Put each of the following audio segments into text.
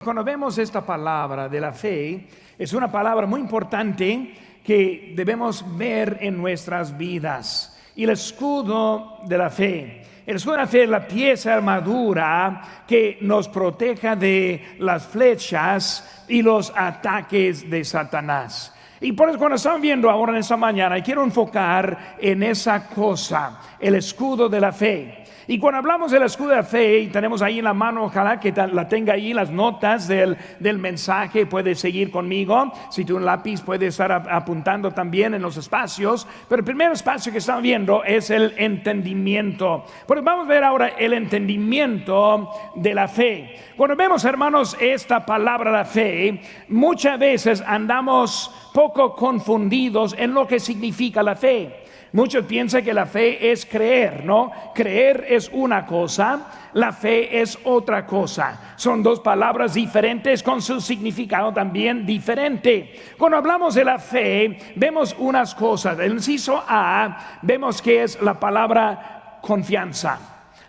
Cuando vemos esta palabra de la fe, es una palabra muy importante que debemos ver en nuestras vidas. Y el escudo de la fe. El escudo de la fe es la pieza armadura que nos proteja de las flechas y los ataques de Satanás. Y por eso cuando estamos viendo ahora en esta mañana, quiero enfocar en esa cosa, el escudo de la fe. Y cuando hablamos del escudo de la fe, y tenemos ahí en la mano, ojalá que la tenga ahí las notas del mensaje, puedes seguir conmigo. Si tú un lápiz puedes estar apuntando también en los espacios. Pero el primer espacio que estamos viendo es el entendimiento. Porque vamos a ver ahora el entendimiento de la fe. Cuando vemos, hermanos, esta palabra la fe, muchas veces andamos poco confundidos en lo que significa la fe. Muchos piensan que la fe es creer, ¿no? Creer es una cosa, la fe es otra cosa. Son dos palabras diferentes con su significado también diferente. Cuando hablamos de la fe, vemos unas cosas. El inciso A, vemos que es la palabra confianza.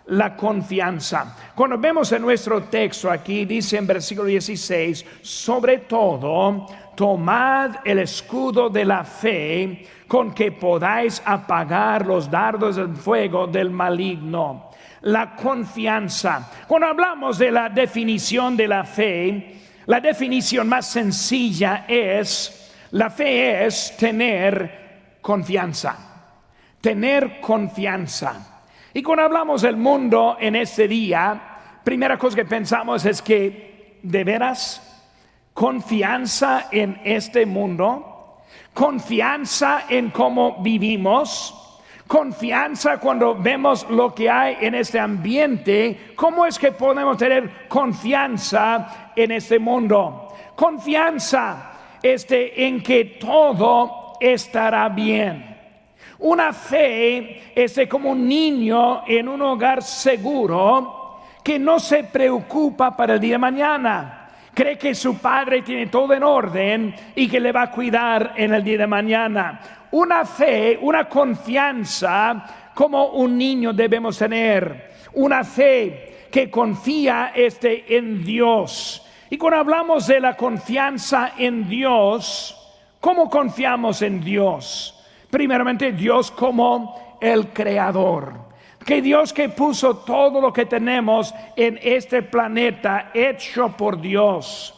La confianza. Cuando vemos en nuestro texto aquí, dice en versículo 16, sobre todo, tomad el escudo de la fe con que podáis apagar los dardos del fuego del maligno. La confianza. Cuando hablamos de la definición de la fe, la definición más sencilla es, la fe es tener confianza. Tener confianza. Y cuando hablamos del mundo en este día, primera cosa que pensamos es que, ¿de veras? Confianza en este mundo, confianza en cómo vivimos, confianza cuando vemos lo que hay en este ambiente. ¿Cómo es que podemos tener confianza en este mundo? Confianza en que todo estará bien. Una fe es como un niño en un hogar seguro que no se preocupa para el día de mañana. Cree que su padre tiene todo en orden y que le va a cuidar en el día de mañana. Una fe, una confianza como un niño debemos tener. Una fe que confía en Dios. Y cuando hablamos de la confianza en Dios, ¿cómo confiamos en Dios? Primeramente, Dios como el creador. Que Dios que puso todo lo que tenemos en este planeta hecho por Dios.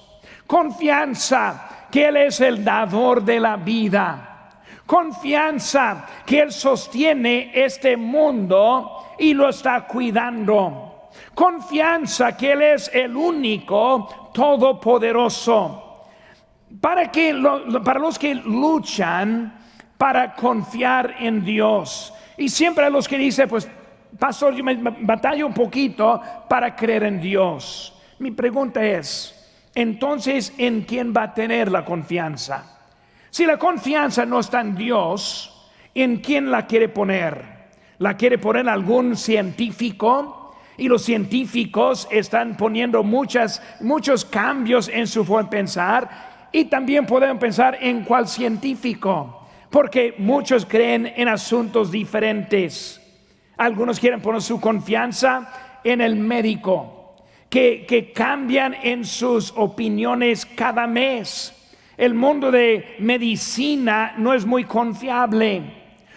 Confianza que Él es el dador de la vida. Confianza que Él sostiene este mundo y lo está cuidando. Confianza que Él es el único todopoderoso. Para los que luchan para confiar en Dios. Y siempre a los que dicen, pues, pastor, yo me batallo un poquito para creer en Dios. Mi pregunta es, entonces, ¿en quién va a tener la confianza? Si la confianza no está en Dios, ¿en quién la quiere poner? ¿La quiere poner en algún científico? Y los científicos están poniendo muchos cambios en su forma de pensar. Y también podemos pensar en cuál científico, porque muchos creen en asuntos diferentes. Algunos quieren poner su confianza en el médico, que cambian en sus opiniones cada mes. El mundo de medicina no es muy confiable.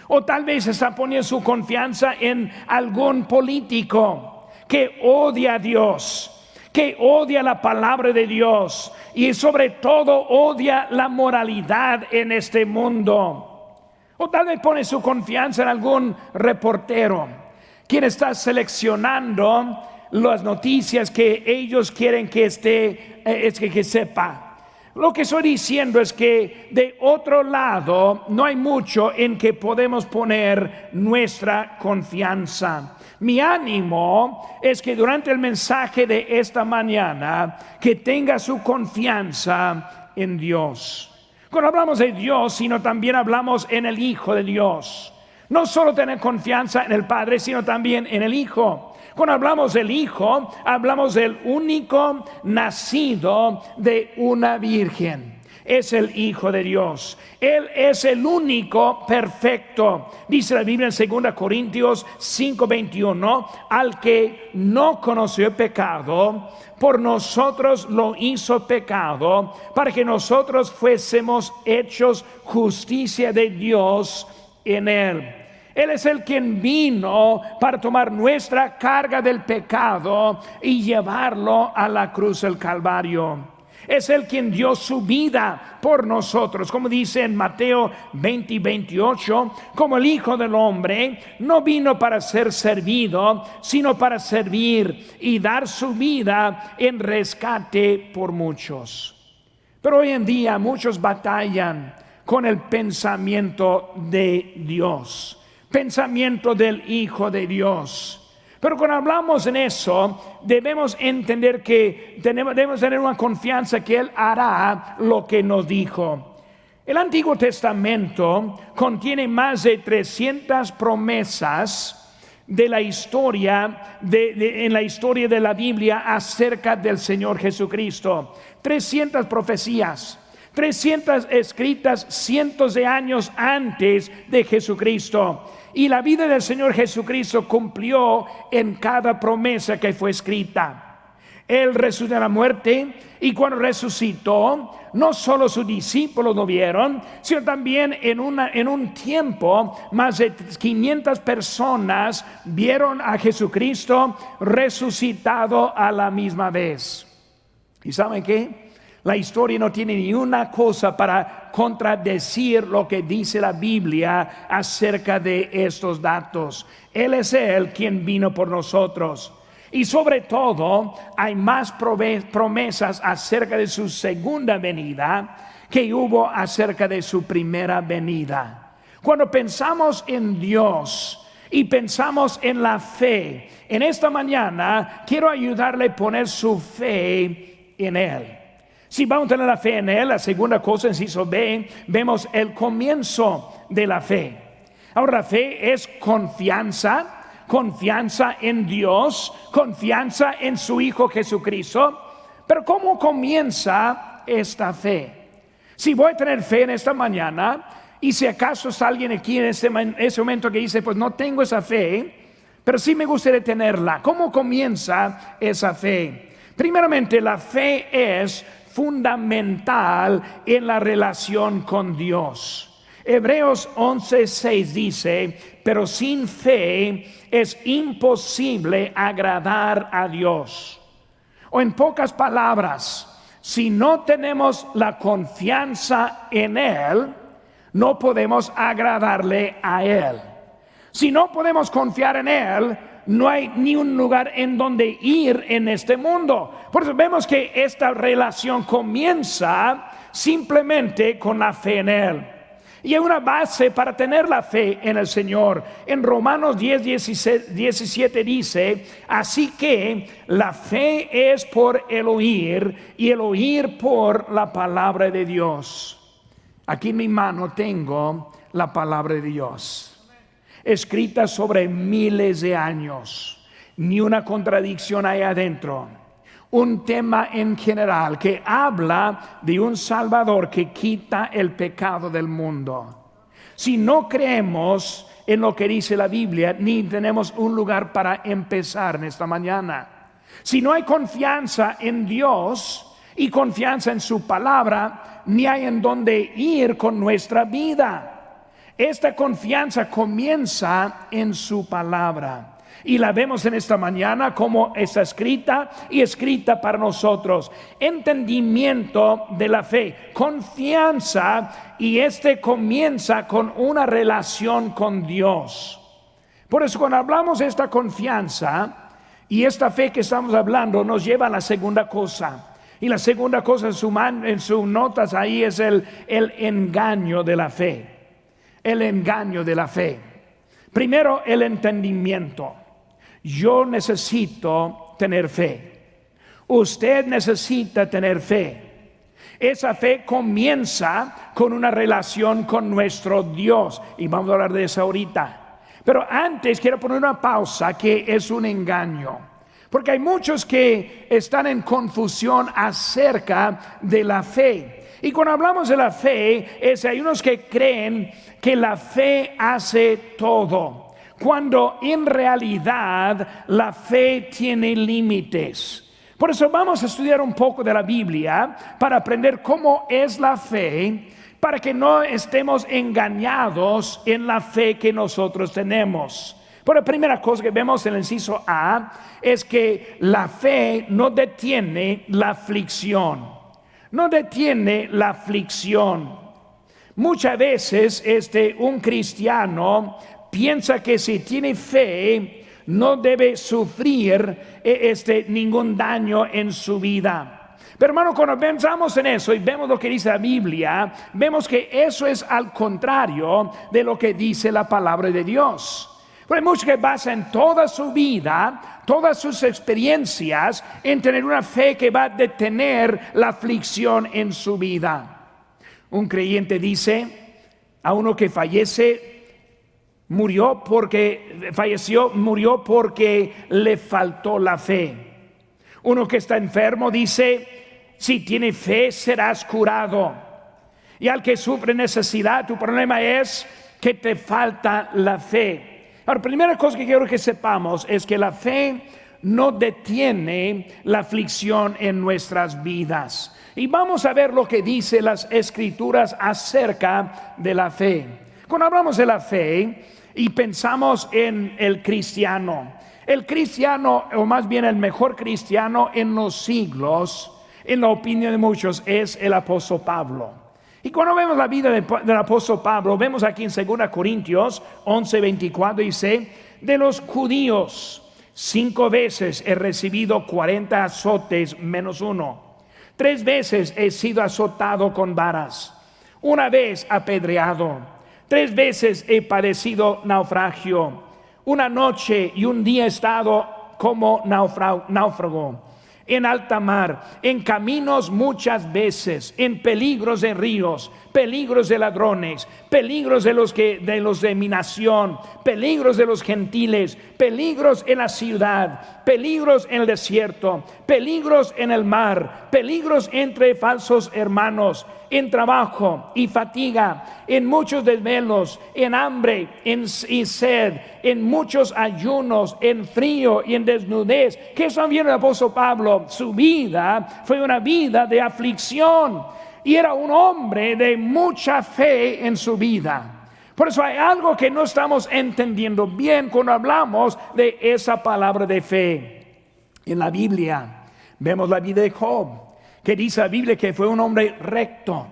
O tal vez está poniendo su confianza en algún político que odia a Dios, que odia la palabra de Dios y sobre todo odia la moralidad en este mundo. O tal vez pone su confianza en algún reportero, quien está seleccionando las noticias que ellos quieren que sepa. Lo que estoy diciendo es que de otro lado no hay mucho en que podemos poner nuestra confianza. Mi ánimo es que durante el mensaje de esta mañana, que tenga su confianza en Dios. Cuando hablamos de Dios, sino también hablamos en el Hijo de Dios. No solo tener confianza en el Padre, sino también en el Hijo. Cuando hablamos del Hijo, hablamos del único nacido de una virgen. es el Hijo de Dios. Él es el único perfecto. Dice la Biblia en 2 Corintios 5:21, al que no conoció pecado, por nosotros lo hizo pecado, para que nosotros fuésemos hechos justicia de Dios en él. Él es el quien vino para tomar nuestra carga del pecado y llevarlo a la cruz del Calvario. Es el quien dio su vida por nosotros, como dice en Mateo 20:28, como el Hijo del Hombre no vino para ser servido, sino para servir y dar su vida en rescate por muchos. Pero hoy en día muchos batallan con el pensamiento de Dios, pensamiento del Hijo de Dios. Pero cuando hablamos en eso, debemos entender que debemos tener una confianza que Él hará lo que nos dijo. El Antiguo Testamento contiene más de 300 promesas de la historia, en la historia de la Biblia acerca del Señor Jesucristo. 300 profecías, 300 escritas cientos de años antes de Jesucristo. Y la vida del Señor Jesucristo cumplió en cada promesa que fue escrita. Él resucitó de la muerte, y cuando resucitó, no solo sus discípulos lo vieron, sino también en un tiempo más de 500 personas vieron a Jesucristo resucitado a la misma vez. ¿Y saben qué? La historia no tiene ni una cosa para contradecir lo que dice la Biblia acerca de estos datos. Él es Él quien vino por nosotros. Y sobre todo hay más promesas acerca de su segunda venida que hubo acerca de su primera venida. Cuando pensamos en Dios y pensamos en la fe, en esta mañana quiero ayudarle a poner su fe en Él. Si vamos a tener la fe en Él, la segunda cosa, inciso B, vemos el comienzo de la fe. Ahora, la fe es confianza en Dios, confianza en su Hijo Jesucristo. Pero ¿cómo comienza esta fe? Si voy a tener fe en esta mañana, y si acaso está alguien aquí en ese momento que dice, pues no tengo esa fe, pero sí me gustaría tenerla. ¿Cómo comienza esa fe? Primeramente, la fe es fundamental en la relación con Dios. Hebreos 11:6 dice, pero sin fe es imposible agradar a Dios. O en pocas palabras, si no tenemos la confianza en Él, no podemos agradarle a Él. Si no podemos confiar en Él, no hay ni un lugar en donde ir en este mundo. Por eso vemos que esta relación comienza simplemente con la fe en Él. Y hay una base para tener la fe en el Señor. En Romanos 10:17 dice, así que la fe es por el oír, y el oír por la palabra de Dios. Aquí en mi mano tengo la palabra de Dios, escrita sobre miles de años. Ni una contradicción hay adentro. Un tema en general que habla de un Salvador que quita el pecado del mundo. Si no creemos en lo que dice la Biblia, ni tenemos un lugar para empezar en esta mañana. Si no hay confianza en Dios y confianza en su palabra, ni hay en dónde ir con nuestra vida. Esta confianza comienza en su palabra. Y la vemos en esta mañana como está escrita y escrita para nosotros. Entendimiento de la fe, confianza, y comienza con una relación con Dios. Por eso cuando hablamos de esta confianza y esta fe que estamos hablando, nos lleva a la segunda cosa. Y la segunda cosa en sus notas ahí es el engaño de la fe. El engaño de la fe. Primero, el entendimiento. Yo necesito tener fe. Usted necesita tener fe. Esa fe comienza con una relación con nuestro Dios, y vamos a hablar de eso ahorita. Pero antes quiero poner una pausa, que es un engaño, porque hay muchos que están en confusión acerca de la fe. Y cuando hablamos de la fe, hay unos que creen que la fe hace todo, cuando en realidad la fe tiene límites. Por eso vamos a estudiar un poco de la Biblia para aprender cómo es la fe, para que no estemos engañados en la fe que nosotros tenemos. Por la primera cosa que vemos en el inciso A es que la fe no detiene la aflicción. No detiene la aflicción. Muchas veces un cristiano piensa que si tiene fe no debe sufrir ningún daño en su vida. Pero hermano, cuando pensamos en eso y vemos lo que dice la Biblia, vemos que eso es al contrario de lo que dice la palabra de Dios. Pero hay muchos que basan toda su vida, todas sus experiencias en tener una fe que va a detener la aflicción en su vida. Un creyente dice a uno que murió porque le faltó la fe. Uno que está enfermo dice, si tiene fe serás curado. Y al que sufre necesidad, tu problema es que te falta la fe. Ahora, primera cosa que quiero que sepamos es que la fe no detiene la aflicción en nuestras vidas. Y vamos a ver lo que dice las Escrituras acerca de la fe. Cuando hablamos de la fe y pensamos en el cristiano, o más bien el mejor cristiano en los siglos, en la opinión de muchos, es el apóstol Pablo. Y cuando vemos la vida del apóstol Pablo, vemos aquí en 2 Corintios 11:24, dice, de los judíos 5 veces he recibido 40 azotes menos 1. 3 veces he sido azotado con varas, 1 vez apedreado, 3 veces he padecido naufragio, 1 noche y 1 día he estado como náufrago, en alta mar, en caminos muchas veces, en peligros de ríos, peligros de ladrones, peligros de los de mi nación, peligros de los gentiles, peligros en la ciudad, peligros en el desierto, peligros en el mar, peligros entre falsos hermanos, en trabajo y fatiga, en muchos desvelos, en hambre y sed, en muchos ayunos, en frío y en desnudez. ¿Qué están viendo el apóstol Pablo? Su vida fue una vida de aflicción y era un hombre de mucha fe en su vida. Por eso hay algo que no estamos entendiendo bien cuando hablamos de esa palabra de fe. En la Biblia vemos la vida de Job, que dice la Biblia que fue un hombre recto,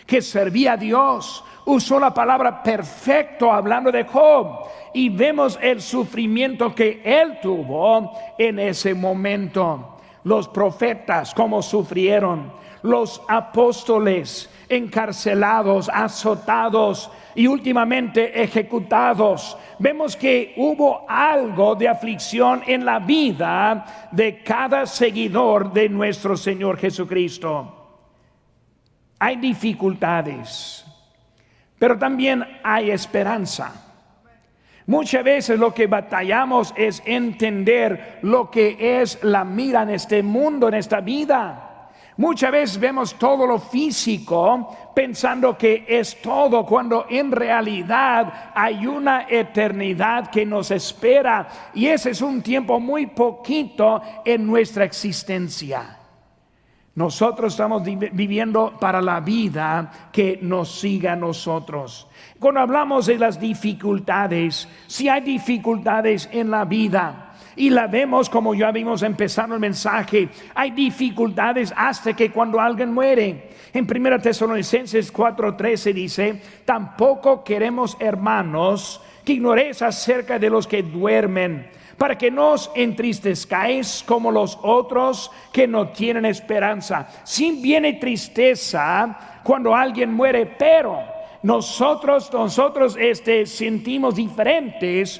que servía a Dios. Usó la palabra perfecto hablando de Job, y vemos el sufrimiento que él tuvo en ese momento. Los profetas cómo sufrieron, los apóstoles encarcelados, azotados y últimamente ejecutados. Vemos que hubo algo de aflicción en la vida de cada seguidor de nuestro Señor Jesucristo. Hay dificultades, pero también hay esperanza. Muchas veces lo que batallamos es entender lo que es la mira en este mundo, en esta vida. Muchas veces vemos todo lo físico pensando que es todo, cuando en realidad hay una eternidad que nos espera, y ese es un tiempo muy poquito en nuestra existencia. Nosotros estamos viviendo para la vida que nos siga a nosotros. Cuando hablamos de las dificultades, si hay dificultades en la vida, y la vemos como ya vimos empezando el mensaje, hay dificultades hasta que cuando alguien muere. En 1 Tesalonicenses 4:13 dice, tampoco queremos, hermanos, que ignoréis acerca de los que duermen, para que no os entristezcáis como los otros que no tienen esperanza. Sí viene tristeza cuando alguien muere, pero nosotros sentimos diferentes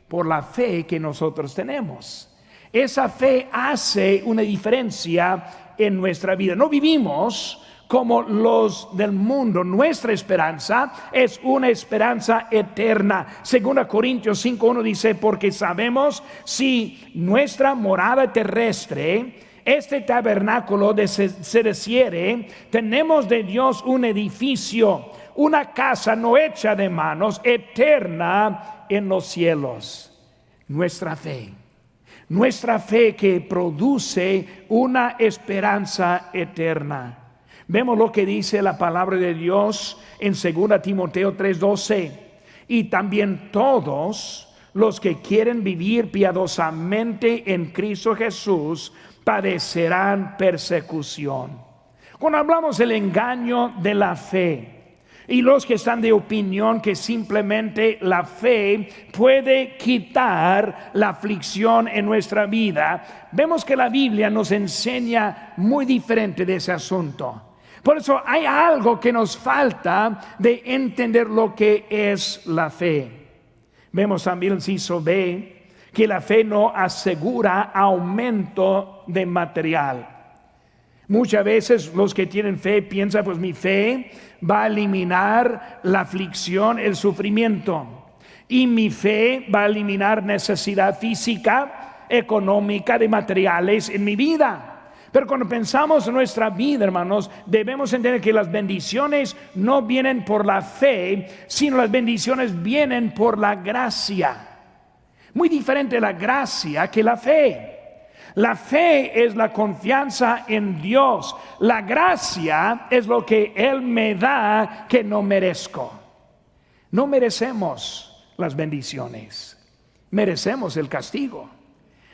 por la fe que nosotros tenemos. Esa fe hace una diferencia en nuestra vida. No vivimos como los del mundo. Nuestra esperanza es una esperanza eterna. 2 Corintios 5:1 dice, porque sabemos si nuestra morada terrestre Este tabernáculo se refiere, tenemos de Dios un edificio, una casa no hecha de manos, eterna en los cielos. Nuestra fe que produce una esperanza eterna. Vemos lo que dice la palabra de Dios en 2 Timoteo 3:12. Y también todos los que quieren vivir piadosamente en Cristo Jesús padecerán persecución. Cuando hablamos del engaño de la fe, y los que están de opinión que simplemente la fe puede quitar la aflicción en nuestra vida, vemos que la Biblia nos enseña muy diferente de ese asunto. Por eso hay algo que nos falta de entender lo que es la fe. Vemos también el inciso B, que la fe no asegura aumento de material. Muchas veces los que tienen fe piensan, pues mi fe va a eliminar la aflicción, el sufrimiento. Y mi fe va a eliminar necesidad física, económica, de materiales en mi vida. Pero cuando pensamos en nuestra vida, hermanos, debemos entender que las bendiciones no vienen por la fe, sino las bendiciones vienen por la gracia. Muy diferente la gracia que la fe. La fe es la confianza en Dios. La gracia es lo que Él me da que no merezco. No merecemos las bendiciones, merecemos el castigo.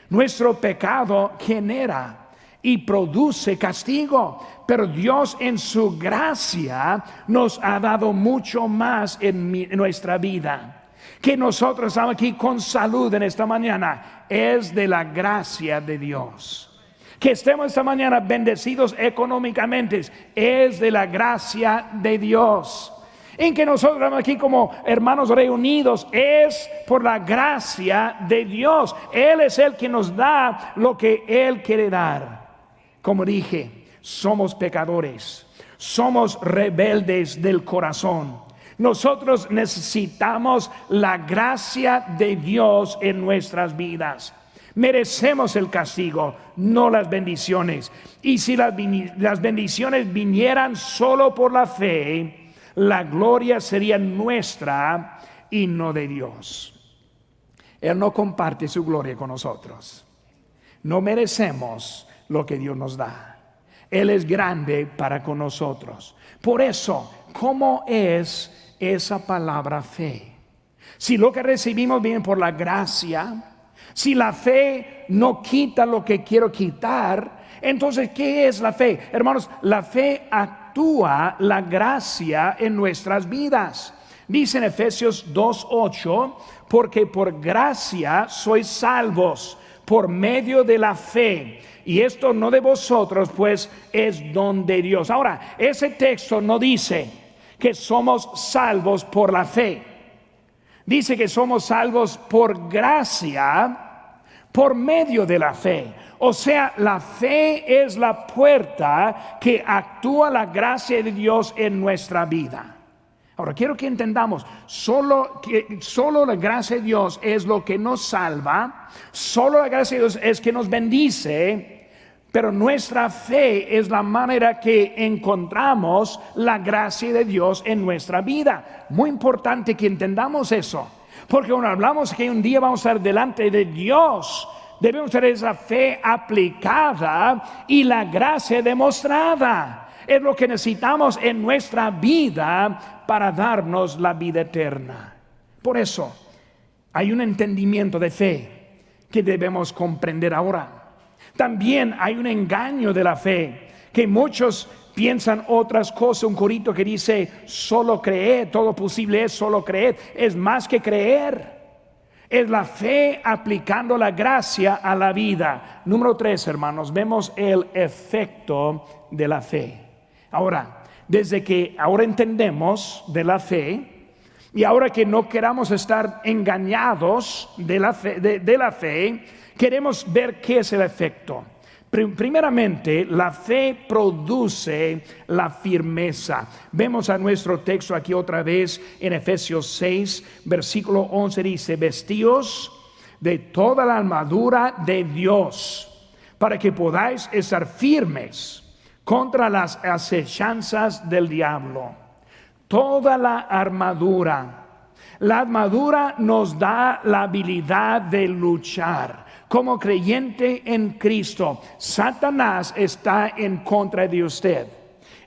Nuestro pecado genera y produce castigo, pero Dios en su gracia nos ha dado mucho más en nuestra vida. Que nosotros estamos aquí con salud en esta mañana es de la gracia de Dios. Que estemos esta mañana bendecidos económicamente es de la gracia de Dios. En que nosotros estamos aquí como hermanos reunidos es por la gracia de Dios. Él es el que nos da lo que Él quiere dar. Como dije, somos pecadores, somos rebeldes del corazón. Nosotros necesitamos la gracia de Dios en nuestras vidas. Merecemos el castigo, no las bendiciones. Y si las bendiciones vinieran solo por la fe, la gloria sería nuestra y no de Dios. Él no comparte su gloria con nosotros. No merecemos lo que Dios nos da. Él es grande para con nosotros. Por eso, ¿cómo es esa palabra fe? Si lo que recibimos viene por la gracia, si la fe no quita lo que quiero quitar, entonces ¿qué es la fe? Hermanos, la fe actúa la gracia en nuestras vidas. Dice en Efesios 2:8, porque por gracia sois salvos por medio de la fe. Y esto no de vosotros, pues es don de Dios. Ahora, ese texto no dice que somos salvos por la fe. Dice que somos salvos por gracia, por medio de la fe. O sea, la fe es la puerta que actúa la gracia de Dios en nuestra vida. Ahora, quiero que entendamos, solo la gracia de Dios es lo que nos salva, solo la gracia de Dios es que nos bendice, pero nuestra fe es la manera que encontramos la gracia de Dios en nuestra vida. Muy importante que entendamos eso, porque cuando hablamos que un día vamos a estar delante de Dios, debemos tener esa fe aplicada y la gracia demostrada. Es lo que necesitamos en nuestra vida para darnos la vida eterna. Por eso hay un entendimiento de fe que debemos comprender ahora. También hay un engaño de la fe, que muchos piensan otras cosas. Un corito que dice solo creer, todo posible es solo creer. Es más que creer. Es la fe aplicando la gracia a la vida. Número 3, hermanos, vemos el efecto de la fe. Ahora, desde que ahora entendemos de la fe, y ahora que no queramos estar engañados de la fe, queremos ver qué es el efecto. Primeramente, la fe produce la firmeza. Vemos a nuestro texto aquí otra vez en Efesios 6, versículo 11, dice: vestíos de toda la armadura de Dios, para que podáis estar firmes contra las acechanzas del diablo. Toda la armadura. La armadura nos da la habilidad de luchar. Como creyente en Cristo, Satanás está en contra de usted.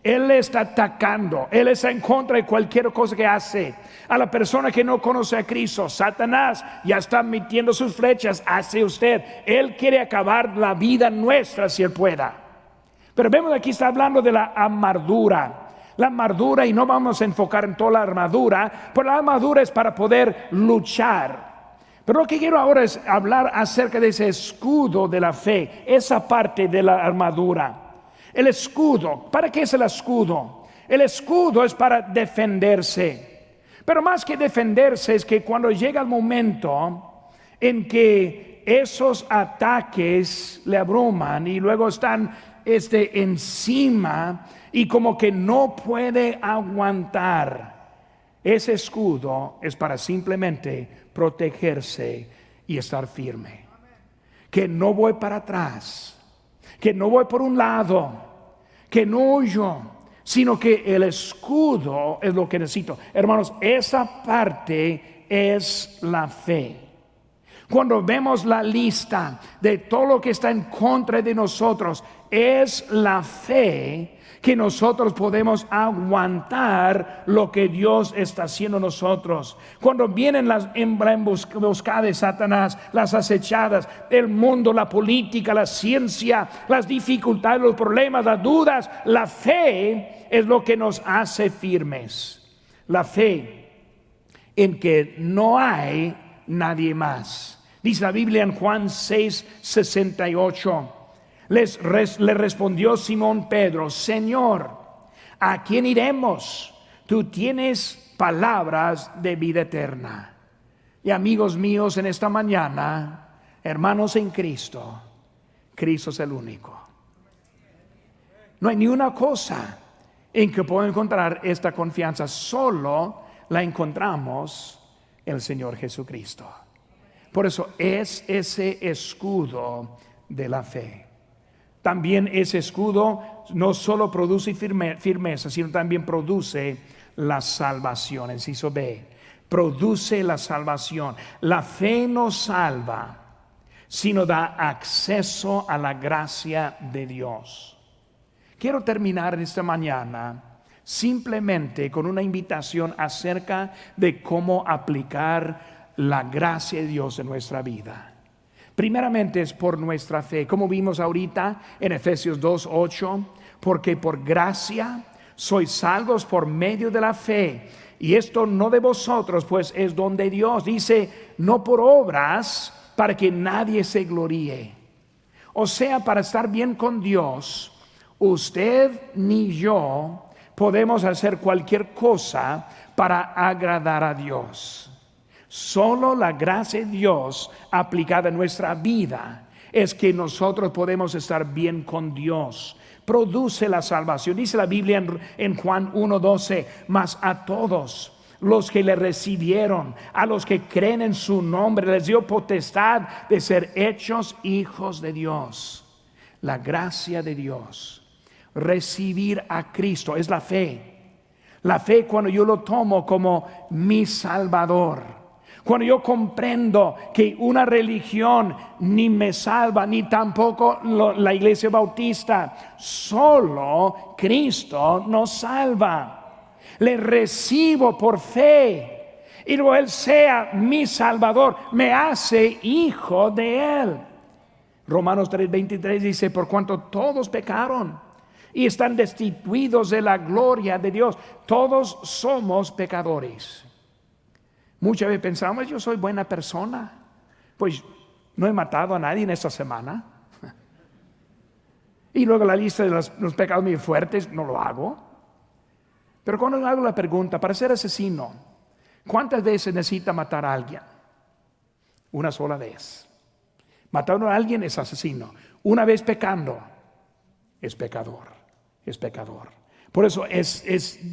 Él le está atacando, Él está en contra de cualquier cosa que hace. A la persona que no conoce a Cristo, Satanás ya está metiendo sus flechas hacia usted. Él quiere acabar la vida nuestra si Él pueda. Pero vemos aquí está hablando de la armadura. La armadura, y no vamos a enfocar en toda la armadura, pero la armadura es para poder luchar. Pero lo que quiero ahora es hablar acerca de ese escudo de la fe, esa parte de la armadura. El escudo, ¿para qué es el escudo? El escudo es para defenderse. Pero más que defenderse es que cuando llega el momento en que esos ataques le abruman y luego están encima y como que no puede aguantar, ese escudo es para simplemente protegerse y estar firme. Que no voy para atrás, que no voy por un lado, que no huyo, sino que el escudo es lo que necesito. Hermanos, esa parte es la fe. Cuando vemos la lista de todo lo que está en contra de nosotros, es la fe que nosotros podemos aguantar lo que Dios está haciendo nosotros. Cuando vienen la emboscada de Satanás, las acechadas, el mundo, la política, la ciencia, las dificultades, los problemas, las dudas, la fe es lo que nos hace firmes. La fe en que no hay nadie más. Dice la Biblia en Juan 6:68. Le respondió Simón Pedro: Señor, ¿a quién iremos? Tú tienes palabras de vida eterna. Y amigos míos, en esta mañana, hermanos en Cristo, Cristo es el único. No hay ni una cosa en que puedo encontrar esta confianza. Solo la encontramos en el Señor Jesucristo. Por eso es ese escudo de la fe. También ese escudo no solo produce firmeza, sino también produce la salvación. Inciso B, produce la salvación. La fe no salva, sino da acceso a la gracia de Dios. Quiero terminar esta mañana simplemente con una invitación acerca de cómo aplicar la gracia de Dios en nuestra vida. Primeramente es por nuestra fe, como vimos ahorita en Efesios 2:8, porque por gracia sois salvos por medio de la fe, y esto no de vosotros, pues es don de Dios. Dice, no por obras, para que nadie se gloríe. O sea, para estar bien con Dios, usted ni yo podemos hacer cualquier cosa para agradar a Dios. Solo la gracia de Dios aplicada en nuestra vida es que nosotros podemos estar bien con Dios. Produce la salvación. Dice la Biblia en Juan 1:12, mas a todos los que le recibieron, a los que creen en su nombre, les dio potestad de ser hechos hijos de Dios. La gracia de Dios. Recibir a Cristo es la fe. La fe cuando yo lo tomo como mi Salvador. Cuando yo comprendo que una religión ni me salva, ni tampoco la iglesia bautista, solo Cristo nos salva. Le recibo por fe y luego Él sea mi Salvador, me hace hijo de Él. Romanos 3:23 dice, por cuanto todos pecaron y están destituidos de la gloria de Dios. Todos somos pecadores. Muchas veces pensamos, yo soy buena persona, pues no he matado a nadie en esta semana. Y luego la lista de los pecados muy fuertes, no lo hago. Pero cuando hago la pregunta, para ser asesino, ¿cuántas veces necesita matar a alguien? Una sola vez. Matar a alguien es asesino. Una vez pecando, es pecador. Es pecador. Por eso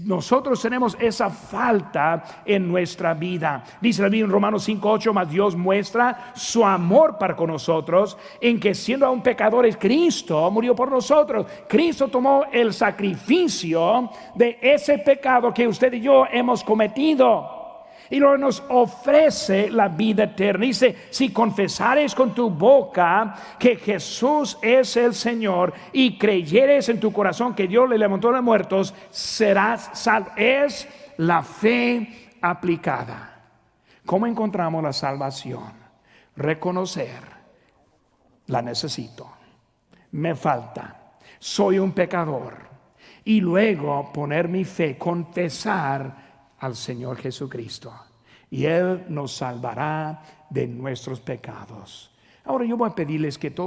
nosotros tenemos esa falta en nuestra vida. Dice la Biblia en Romanos 5:8, mas Dios muestra su amor para con nosotros en que siendo aún pecadores, Cristo murió por nosotros. Cristo tomó el sacrificio de ese pecado que usted y yo hemos cometido. Y luego nos ofrece la vida eterna. Dice, si confesares con tu boca que Jesús es el Señor y creyeres en tu corazón que Dios le levantó de los muertos, serás salvo. Es la fe aplicada. ¿Cómo encontramos la salvación? Reconocer, la necesito, me falta, soy un pecador. Y luego poner mi fe, confesar al Señor Jesucristo, y Él nos salvará de nuestros pecados. Ahora yo voy a pedirles que todos